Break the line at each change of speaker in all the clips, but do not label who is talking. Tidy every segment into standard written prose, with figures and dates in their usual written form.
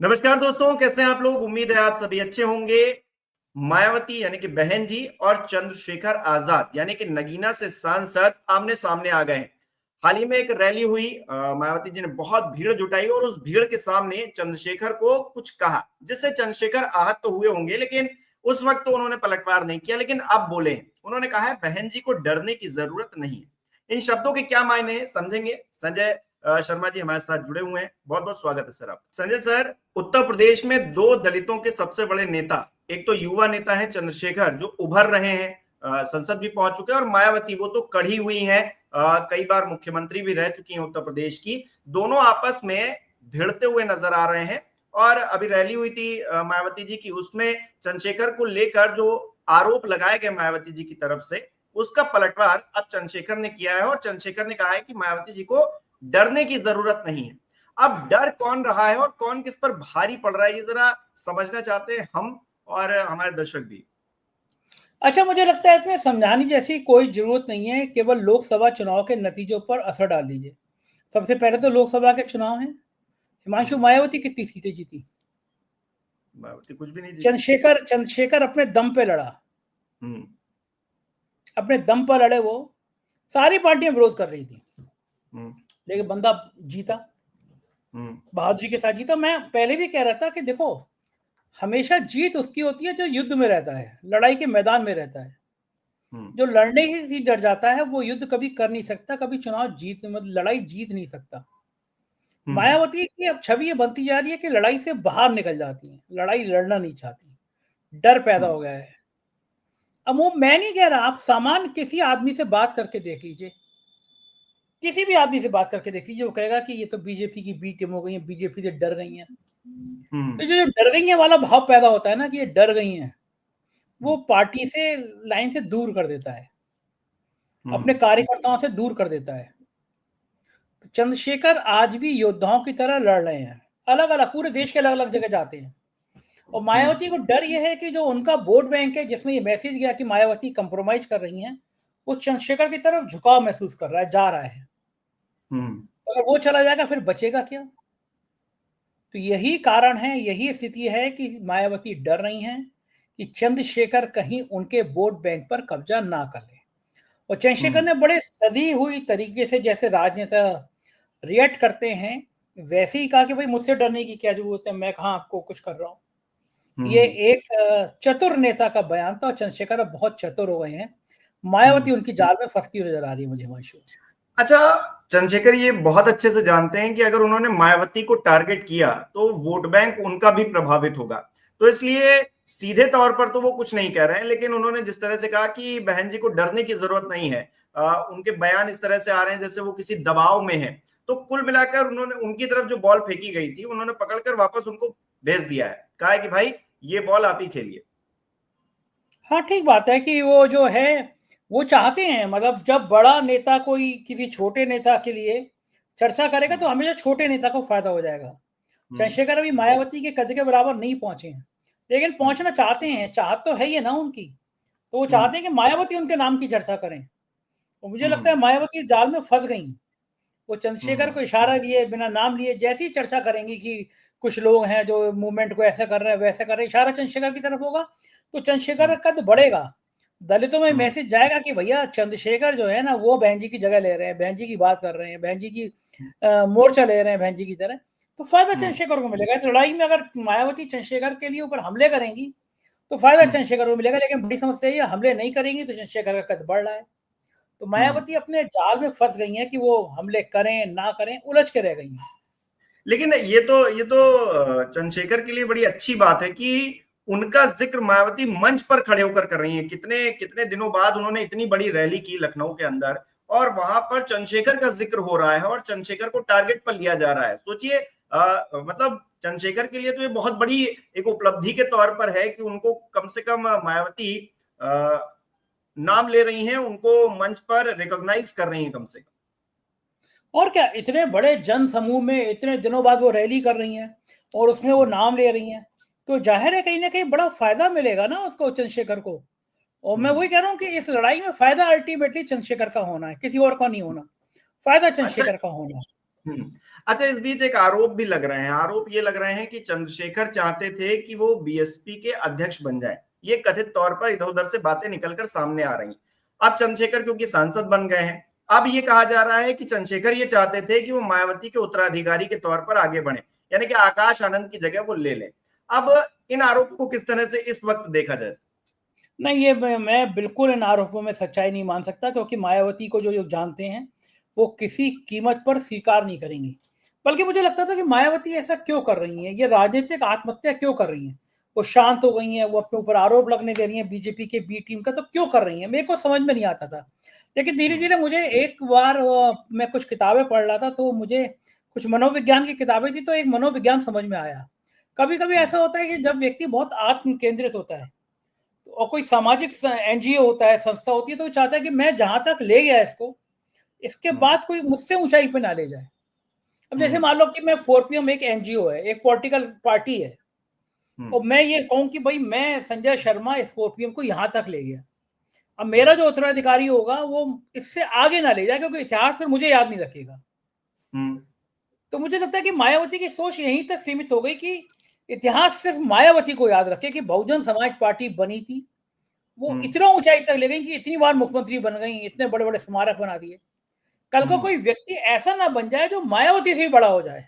नमस्कार दोस्तों, कैसे हैं आप लोग। उम्मीद है आप सभी अच्छे होंगे। मायावती यानी कि बहन जी और चंद्रशेखर आजाद यानी कि नगीना से सांसद आमने सामने आ गए हैं। हाल ही में एक रैली हुई, मायावती जी ने बहुत भीड़ जुटाई और उस भीड़ के सामने चंद्रशेखर को कुछ कहा, जिससे चंद्रशेखर आहत तो हुए होंगे, लेकिन उस वक्त तो उन्होंने पलटवार नहीं किया। लेकिन अब बोले हैं, उन्होंने कहा है बहन जी को डरने की जरूरत नहीं है। इन शब्दों के क्या मायने हैं समझेंगे। संजय शर्मा जी हमारे साथ जुड़े हुए हैं। बहुत बहुत स्वागत है सर आप। संजय सर, उत्तर प्रदेश में दो दलितों के सबसे बड़े नेता, एक तो युवा नेता है चंद्रशेखर जो उभर रहे हैं, संसद भी पहुंच चुके हैं, और मायावती वो तो कड़ी हुई हैं, कई बार मुख्यमंत्री भी रह चुकी हैं उत्तर प्रदेश की। दोनों आपस में भिड़ते हुए नजर आ रहे हैं। और अभी रैली हुई थी मायावती जी की, उसमें चंद्रशेखर को लेकर जो आरोप लगाए गए मायावती जी की तरफ से, उसका पलटवार अब चंद्रशेखर ने किया है। और चंद्रशेखर ने कहा है कि मायावती जी को डरने की जरूरत नहीं है। अब डर कौन रहा है और कौन किस पर भारी पड़ रहा है, ये जरा समझना चाहते हैं हम और हमारे दर्शक भी।
अच्छा, मुझे लगता है इसमें समझाने जैसी कोई जरूरत नहीं है। केवल लोकसभा चुनाव के नतीजों पर असर डाल लीजिए। सबसे पहले तो लोकसभा के चुनाव हैं। हिमांशु मायावती कितनी सीटें जीती?
मायावती कुछ भी नहीं जीती।
चंद्रशेखर अपने दम पे लड़ा।
हम्म।
अपने दम पर लड़े वो। सारी पार्टियां विरोध कर रही थी,
हम्म।
लेकिन बंदा जीता।
हम्म।
बहादुरी के साथ जीता। मैं पहले भी कह रहा था कि देखो, हमेशा जीत उसकी होती है जो युद्ध में रहता है, लड़ाई के मैदान में रहता है।
हम्म।
जो लड़ने ही से डर जाता है वो युद्ध कभी कर नहीं सकता, कभी चुनाव जीत मतलब लड़ाई जीत नहीं सकता।
हम्म।
मायावती की अब छवि ये बनती जा रही है कि लड़ाई से बाहर निकल जाती है, लड़ाई लड़ना नहीं चाहती, डर पैदा
हम्म।
हो गया है। अब वो मैं नहीं कह रहा, आप सामान्य किसी आदमी से बात करके देख लीजिए, किसी भी आदमी से बात करके देख लीजिए, वो कहेगा कि ये तो बीजेपी की बी टीम हो गई है, बीजेपी से डर गई है।
हम्म।
तो जो डर गई है वाला भाव पैदा होता है ना कि ये डर गई हैं, वो
हम्म।
पार्टी से लाइन से दूर कर देता है, अपने
हम्म।
कार्यकर्ताओं से दूर कर देता है। तो चंद्रशेखर आज भी योद्धाओं की तरह लड़ रहे हैं, अलग अलग पूरे देश के अलग अलग जगह जाते हैं। और
हम्म।
मायावती को डर यह है कि जो उनका वोट बैंक है, जिसमें ये मैसेज गया कि मायावती कंप्रोमाइज कर रही हैं, वो चंद्रशेखर की तरफ झुकाव महसूस कर रहा है, जा रहा है।
हम्म।
अगर वो चला जाएगा फिर बचेगा क्या? तो यही कारण है, यही स्थिति है कि मायावती डर रही हैं कि चंद्रशेखर कहीं उनके वोट बैंक पर कब्जा ना कर ले। और चंद्रशेखर
हम्म।
ने बड़े सधी हुई तरीके से, जैसे राजनेता रिएक्ट करते हैं, वैसे ही कहा कि भाई मुझसे डरने की क्या जरूरत है, मैं कहाँ आपको कुछ कर रहा हूँ। ये
हम्म।
एक चतुर नेता का बयान था और चंद्रशेखर अब बहुत चतुर हो गए हैं।
हम्म।
मायावती उनकी जाल में फंसती हुई नजर आ रही है मुझे, हिमांशु।
अच्छा, चंद्रशेखर ये बहुत अच्छे से जानते हैं कि अगर उन्होंने मायावती को टारगेट किया तो वोट बैंक उनका भी प्रभावित होगा। तो इसलिए सीधे तौर पर तो वो कुछ नहीं कह रहे हैं, लेकिन उन्होंने जिस तरह से कहा कि बहन जी को डरने की जरूरत नहीं है, उनके बयान इस तरह से आ रहे हैं जैसे वो किसी दबाव में है। तो कुल मिलाकर उन्होंने उनकी तरफ जो बॉल फेंकी गई थी, उन्होंने पकड़कर वापस उनको भेज दिया है, कहा है कि भाई ये बॉल आप ही खेलिए।
हाँ, ठीक बात है कि वो जो है वो चाहते हैं, मतलब जब बड़ा नेता कोई किसी छोटे नेता के लिए चर्चा करेगा तो
हम्म।
हमेशा छोटे नेता को फायदा हो जाएगा।
हम्म।
चंद्रशेखर अभी मायावती के कद के बराबर नहीं पहुंचे हैं, लेकिन
हम्म।
पहुंचना चाहते हैं, चाहत तो है ही है ना उनकी। तो वो
हम्म।
चाहते हैं कि मायावती उनके नाम की चर्चा करें। तो मुझे लगता है
हम्म।
मायावती जाल में फंस गई। वो चंद्रशेखर
हम्म।
को इशारा लिए बिना नाम लिए जैसी चर्चा करेंगी कि कुछ लोग हैं जो मूवमेंट को ऐसा कर रहे हैं वैसा कर रहे हैं, इशारा चंद्रशेखर की तरफ होगा, तो चंद्रशेखर
हम्म।
का कद बढ़ेगा। दलितों में
हम्म।
मैसेज जाएगा कि भैया चंद्रशेखर जो है ना वो बहन जी की जगह ले रहे हैं, बहन जी की बात कर रहे हैं, बहन जी की मोर्चा ले रहे हैं बहन जी की तरह। तो फायदा
हम्म।
चंद्रशेखर को मिलेगा इस लड़ाई में। अगर मायावती चंद्रशेखर के लिए ऊपर हमले करेंगी तो फायदा
हम्म।
चंद्रशेखर को मिलेगा, लेकिन बड़ी समस्या ये हमले नहीं करेंगी तो चंद्रशेखर का कद बढ़ रहा है। तो
हम्म।
मायावती अपने जाल में फंस गई हैं कि वो हमले करें ना करें, उलझ के रह गई हैं।
लेकिन ये तो चंद्रशेखर के लिए बड़ी अच्छी बात है कि उनका जिक्र मायावती मंच पर खड़े होकर कर रही हैं। कितने कितने दिनों बाद उन्होंने इतनी बड़ी रैली की लखनऊ के अंदर, और वहां पर चंद्रशेखर का जिक्र हो रहा है और चंद्रशेखर को टारगेट पर लिया जा रहा है। सोचिए, मतलब चंद्रशेखर के लिए तो ये बहुत बड़ी एक उपलब्धि के तौर पर है कि उनको कम से कम मायावती नाम ले रही हैं, उनको मंच पर रिकॉग्नाइज कर रही हैं कम से कम।
और क्या, इतने बड़े जन समूह में इतने दिनों बाद वो रैली कर रही हैं और उसमें वो नाम ले रही हैं, तो जाहिर है कहीं ना कहीं बड़ा फायदा मिलेगा ना उसको, चंद्रशेखर को। और मैं
हम्म।
वही कह रहा हूँ कि इस लड़ाई में फायदा अल्टीमेटली चंद्रशेखर का होना है, किसी और का नहीं होना। फायदा
अच्छा,
चंद्रशेखर का होना है।
अच्छा, इस बीच एक आरोप भी लग रहे हैं, आरोप ये लग रहे हैं कि चंद्रशेखर चाहते थे कि वो बीएसपी के अध्यक्ष बन जाए। ये कथित तौर पर इधर उधर से बातें निकलकर सामने आ रही। अब चंद्रशेखर क्योंकि सांसद बन गए हैं, अब ये कहा जा रहा है कि चंद्रशेखर ये चाहते थे कि वो मायावती के उत्तराधिकारी के तौर पर आगे बढ़े, यानी कि आकाश आनंद की जगह वो ले लें। अब इन आरोपों को किस तरह से इस वक्त देखा जाए?
नहीं, ये मैं बिल्कुल इन आरोपों में सच्चाई नहीं मान सकता, क्योंकि मायावती को जो जानते हैं वो किसी कीमत पर स्वीकार नहीं करेंगी। बल्कि मुझे लगता था कि मायावती ऐसा क्यों कर रही हैं, ये राजनीतिक आत्महत्या क्यों कर रही हैं? वो शांत हो गई हैं, वो अपने ऊपर आरोप लगने दे रही हैं बीजेपी के बी टीम का, तो क्यों कर रही हैं? मेरे को समझ में नहीं आता था। लेकिन धीरे-धीरे मुझे एक बार मैं कुछ किताबें पढ़ रहा था, तो मुझे कुछ मनोविज्ञान की किताबें थी, तो एक मनोविज्ञान समझ में आया। कभी-कभी ऐसा होता है कि जब व्यक्ति बहुत आत्म केंद्रित होता है और कोई सामाजिक एनजीओ होता है, संस्था होती है, तो वो चाहता है कि मैं जहां तक ले गया इसको, इसके बाद कोई मुझसे ऊंचाई पे ना ले जाए। अब जैसे मान लो कि मैं 4PM एक एनजीओ है, एक पॉलिटिकल पार्टी है, और मैं ये कहूं कि भाई मैं संजय शर्मा इस 4PM को यहां तक ले गया, अब मेरा जो उत्तराधिकारी होगा वो इससे आगे ना ले जाए, क्योंकि इतिहास फिर मुझे याद नहीं रखेगा। तो मुझे लगता है कि मायावती की सोच यहीं तक सीमित हो गई कि इतिहास सिर्फ मायावती को याद रखे कि बहुजन समाज पार्टी बनी थी, वो इतना ऊंचाई तक ले गई कि इतनी बार मुख्यमंत्री बन गई, इतने बड़े बड़े स्मारक बना दिए। कल को कोई व्यक्ति ऐसा ना बन जाए जो मायावती से भी बड़ा हो जाए।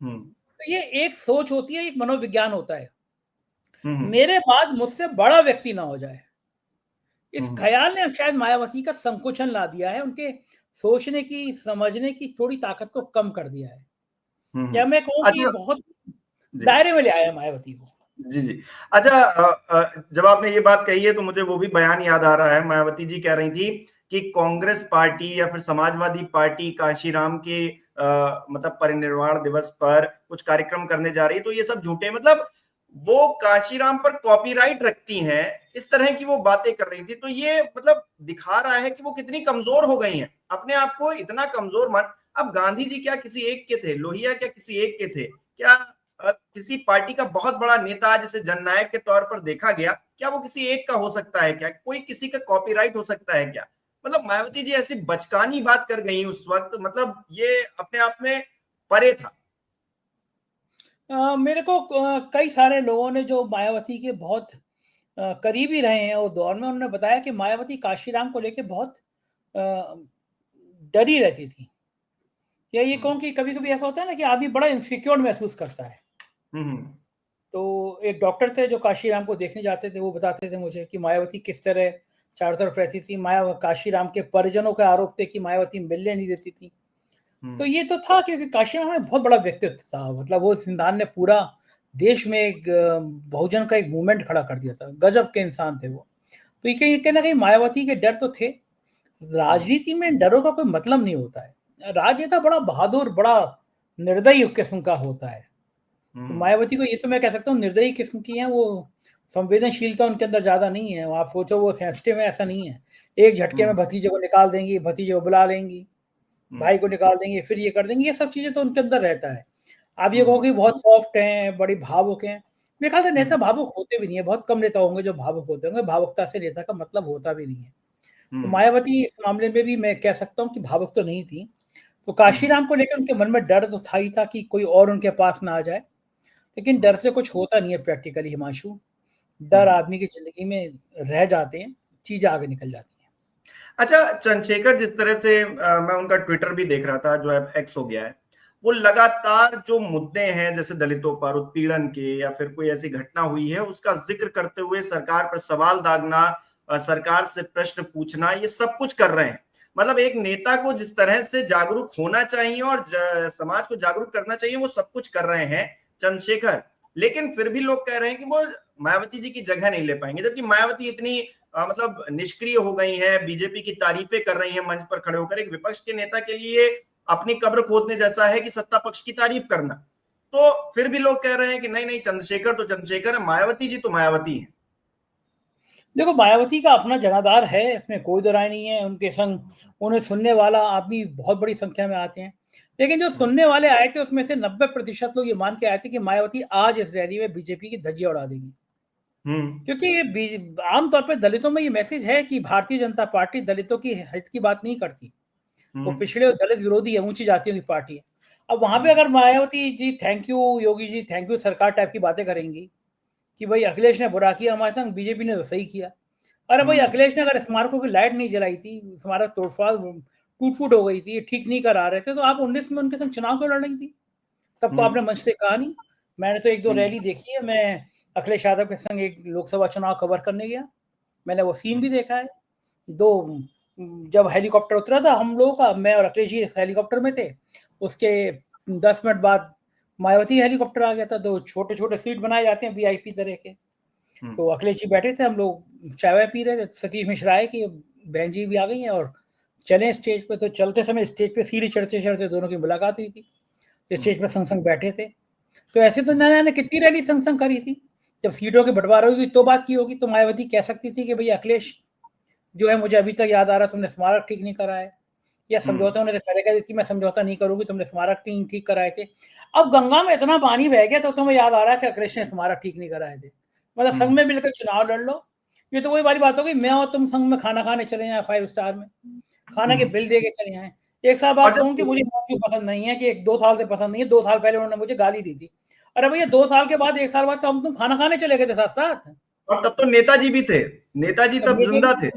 तो ये एक सोच होती है, एक मनोविज्ञान होता है। मेरे बाद मुझसे बड़ा व्यक्ति ना हो जाए, इस ख्याल ने शायद मायावती का संकुचन ला दिया है, उनके सोचने की, समझने की थोड़ी ताकत को कम कर दिया है। या मैं कहूँ कि ये
अच्छा,
बहुत
जी
दायरे में ले आया मायावती को।
जी जी। अच्छा, जब आपने ये बात कही है तो मुझे वो भी बयान याद आ रहा है। मायावती जी कह रही थी कि कांग्रेस पार्टी या फिर समाजवादी पार्टी कांशीराम के मतलब परिनिर्वाण दिवस पर कुछ कार्यक्रम करने जा रही है, तो ये सब झूठे, मतलब वो कांशीराम पर कॉपीराइट रखती हैं, इस तरह की वो बातें कर रही थी। तो ये मतलब दिखा रहा है कि वो कितनी कमजोर हो गई हैं, अपने आप को इतना कमजोर मान। अब गांधी जी क्या किसी एक के थे? लोहिया क्या किसी एक के थे? क्या किसी पार्टी का बहुत बड़ा नेता जिसे जननायक के तौर पर देखा गया, क्या वो किसी एक का हो सकता है? क्या कोई किसी का कॉपीराइट हो सकता है क्या? मतलब मायावती जी ऐसी बचकानी बात कर गई उस वक्त, मतलब ये अपने आप में परे था।
मेरे को कई सारे लोगों ने जो मायावती के बहुत करीबी रहे हैं उस दौर में, उन्होंने बताया कि मायावती काशीराम को लेके बहुत अ, डरी रहती थी। या ये कहूँ कि कभी-कभी ऐसा होता है ना कि आदमी बड़ा इनसिक्योर महसूस करता है। तो एक डॉक्टर थे जो काशीराम को देखने जाते थे, वो बताते थे मुझे कि मायावती किस तरह चारों तरफ रहती थी। काशीराम के परिजनों के आरोप थे कि मायावती मिलने नहीं देती थी। तो ये तो था क्योंकि काशीराम में बहुत बड़ा व्यक्तित्व था, मतलब वो इंसान ने पूरा देश में एक बहुजन का एक मूवमेंट खड़ा कर दिया था, गजब के इंसान थे वो। तो ये कहीं ना कहीं मायावती के डर तो थे। राजनीति में डरों का कोई मतलब नहीं होता है। राजनेता बड़ा बहादुर, बड़ा निर्दयी किस्म का होता है। तो मायावती को ये तो मैं कह सकता हूँ निर्दयी किस्म की है वो। संवेदनशीलता उनके अंदर ज्यादा नहीं है, आप सोचो वो सेंसिटिव है, ऐसा नहीं है। एक झटके में भतीजे को निकाल देंगी, भतीजे को बुला लेंगी, भाई को निकाल देंगे, फिर ये कर देंगे, ये सब चीजें तो उनके अंदर रहता है। आप ये कहो कि बहुत सॉफ्ट हैं, बड़ी भावुक हैं, मेरे ख्याल से नेता भावुक होते भी नहीं है। बहुत कम नेता होंगे जो भावुक होते होंगे, भावुकता से नेता का मतलब होता भी नहीं है। तो मायावती इस मामले में भी मैं कह सकता हूँ कि भावुक तो नहीं थी। तो काशीराम को लेकर उनके मन में डर तो था ही था कि कोई और उनके पास ना आ जाए। लेकिन डर से कुछ होता नहीं है प्रैक्टिकली हिमांशु। डर आदमी की जिंदगी में रह जाते हैं, चीजें आगे निकल जाती हैं।
अच्छा, चंद्रशेखर जिस तरह से मैं उनका ट्विटर भी देख रहा था जो अब एक्स हो गया है, वो लगातार जो मुद्दे हैं जैसे दलितों पर उत्पीड़न के या फिर कोई ऐसी घटना हुई है उसका जिक्र करते हुए सरकार पर सवाल दागना, सरकार से प्रश्न पूछना, ये सब कुछ कर रहे हैं। मतलब एक नेता को जिस तरह से जागरूक होना चाहिए और समाज को जागरूक करना चाहिए वो सब कुछ कर रहे हैं चंद्रशेखर। लेकिन फिर भी लोग कह रहे हैं कि वो मायावती जी की जगह नहीं ले पाएंगे, जबकि मायावती इतनी मतलब निष्क्रिय हो गई है, बीजेपी की तारीफें कर रही है मंच पर खड़े होकर। एक विपक्ष के नेता के लिए अपनी कब्र खोदने जैसा है कि सत्ता पक्ष की तारीफ करना। तो फिर भी लोग कह रहे हैं कि नहीं नहीं, चंद्रशेखर तो चंद्रशेखर है, मायावती जी तो मायावती है।
देखो, मायावती का अपना जनाधार है, इसमें कोई दो राय नहीं है। उनके संग उन्हें सुनने वाला आदमी बहुत बड़ी संख्या में आते हैं। लेकिन जो सुनने वाले आए थे उसमें से 90% लोग ये मान के आए थे कि मायावती आज इस रैली में बीजेपी की धज्जियां उड़ा देगी। क्योंकि आमतौर पर दलितों में ये मैसेज है कि भारतीय जनता पार्टी दलितों की हित की बात नहीं करती। वो पिछड़े और दलित विरोधी है, ऊंची जातियों की पार्टी है। अब वहां पे अगर Mayawati ji thank you Yogi ji, thank you सरकार टाइप की बातें करेंगी कि भाई अखिलेश ने बुरा किया हमारे संग, बीजेपी ने तो सही किया। अरे भाई अखिलेश ने अगर स्मारकों की लाइट नहीं जलाई थी, स्मारक तोड़फोड़ टूट फूट हो गई थी, ठीक नहीं करा रहे थे, तो आप 19 में उनके संग चुनाव क्यों लड़ रही थी? तब तो आपने मंच से कहा नहीं। मैंने तो एक दो रैली देखी है, मैं अखिलेश यादव के संग एक लोकसभा चुनाव कवर करने गया, मैंने वो सीन भी देखा है। जब हेलीकॉप्टर उतरा था हम लोगों का, मैं और अखिलेश जी हेलीकॉप्टर में थे, उसके 10 मिनट बाद मायावती हेलीकॉप्टर आ गया था। तो छोटे छोटे सीट बनाए जाते हैं वीआईपी तरह के, तो अखिलेश जी बैठे थे, हम लोग चाय वाय पी रहे थे, सतीश मिश्रा आए कि बहन जी भी आ गई हैं और चले स्टेज पे। तो चलते समय स्टेज पे सीढ़ी चढ़ते चढ़ते दोनों की मुलाकात हुई थी, स्टेज पे संग संग बैठे थे। तो ऐसे तो नया ने कितनी रैली संग संग करी थी। जब सीटों के बंटवारा होगी तो बात की होगी, तो मायावती कह सकती थी कि भैया अखिलेश जो है, मुझे अभी तक याद आ रहा तुमने स्मारक ठीक नहीं कराया है, या समझौता होने से पहले कह देती मैं समझौता नहीं करूंगी, तुमने स्मारक ठीक कराए थे। अब गंगा में इतना पानी बह गया तो तुम्हें याद आ रहा है कि अखिलेश ने स्मारक ठीक नहीं कराए थे। मतलब संघ में मिलकर चुनाव लड़ लो। ये तो वही वाली बात हो गई, मैं और तुम संघ में खाना खाने चले जाए 5 स्टार में, खाने के बिल दे के चले जाए। एक साल बात कहूँ कि मुझे मौजू पसंद नहीं है, कि 2 साल से पसंद नहीं है, 2 साल पहले उन्होंने मुझे गाली दी थी। अरे भैया 2 साल के बाद 1 साल बाद तो हम तुम खाना खाने चले गए थे साथ साथ,
और तब तो नेताजी भी थे, नेताजी तब जिंदा थे।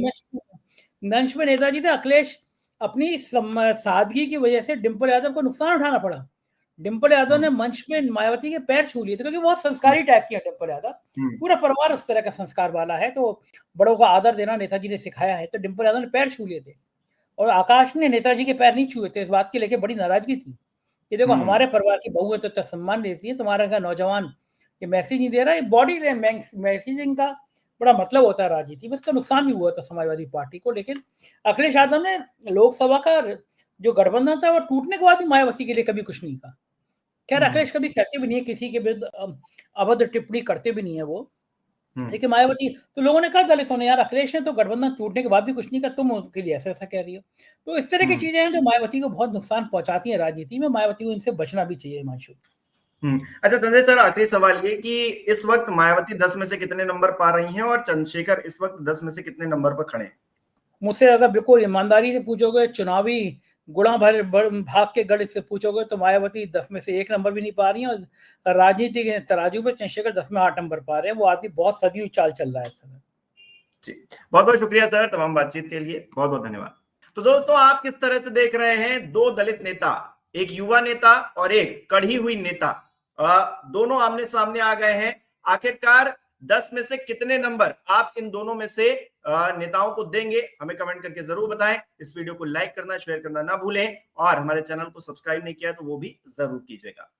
मंच में नेताजी थे। अखिलेश अपनी सादगी की वजह से डिंपल यादव को नुकसान उठाना पड़ा। डिंपल यादव ने मंच में मायावती के पैर छू लिए थे, क्योंकि बहुत संस्कारी टाइप की है डिंपल यादव, पूरा परिवार उस तरह का संस्कार वाला है, तो बड़ों का आदर देना नेताजी ने सिखाया है। तो डिंपल यादव ने पैर छू लिए थे और आकाश ने नेताजी के पैर नहीं छुए थे। इस बात की लेके बड़ी नाराजगी थी कि देखो हमारे परिवार की बहू है तो सम्मान देती है, तुम्हारा का नौजवान ये मैसेज नहीं दे रहा है। बॉडी मैसेजिंग का बड़ा मतलब होता है राजनीति में, इसका नुकसान भी हुआ था समाजवादी पार्टी को। लेकिन अखिलेश यादव ने लोकसभा का जो गठबंधन था वो टूटने के बाद भी मायावती के लिए कभी कुछ नहीं कहा। खैर अखिलेश कभी कहते भी नहीं है, किसी के विरुद्ध अभद्र टिप्पणी करते भी नहीं है वो। लेकिन मायावती तो लोगों ने कहा दलितों ने, यार अखिलेश ने तो गठबंधन टूटने के बाद भी कुछ नहीं कहा, तुम उनके लिए ऐसा कह रही हो। तो इस तरह की चीजें हैं जो मायावती को बहुत नुकसान पहुंचाती है राजनीति में। मायावती को इनसे बचना भी चाहिए हिमांशु।
अच्छा संजय सर, आखिरी सवाल ये कि इस वक्त मायावती 10 में से कितने नंबर पा रही हैं और चंद्रशेखर इस वक्त 10 में से कितने नंबर पर खड़े हैं?
मुझसे अगर बिल्कुल ईमानदारी से पूछोगे, चुनावी गुणा भाग के गणित से पूछोगे, तो मायावती 10 में से 1 नंबर भी नहीं पा रही है, और राजनीति के तराजू में चंद्रशेखर 10 में 8 नंबर पा रहे हैं। वो आदमी बहुत सदियों चाल चल रहा है इस समय।
जी, बहुत बहुत शुक्रिया सर तमाम बातचीत के लिए, बहुत बहुत धन्यवाद। तो दोस्तों, आप किस तरह से देख रहे हैं 2 दलित नेता, एक युवा नेता और एक कढ़ी हुई नेता, दोनों आमने सामने आ गए हैं। आखिरकार 10 में से कितने नंबर आप इन दोनों में से नेताओं को देंगे, हमें कमेंट करके जरूर बताएं। इस वीडियो को लाइक करना, शेयर करना ना भूलें, और हमारे चैनल को सब्सक्राइब नहीं किया तो वो भी जरूर कीजिएगा।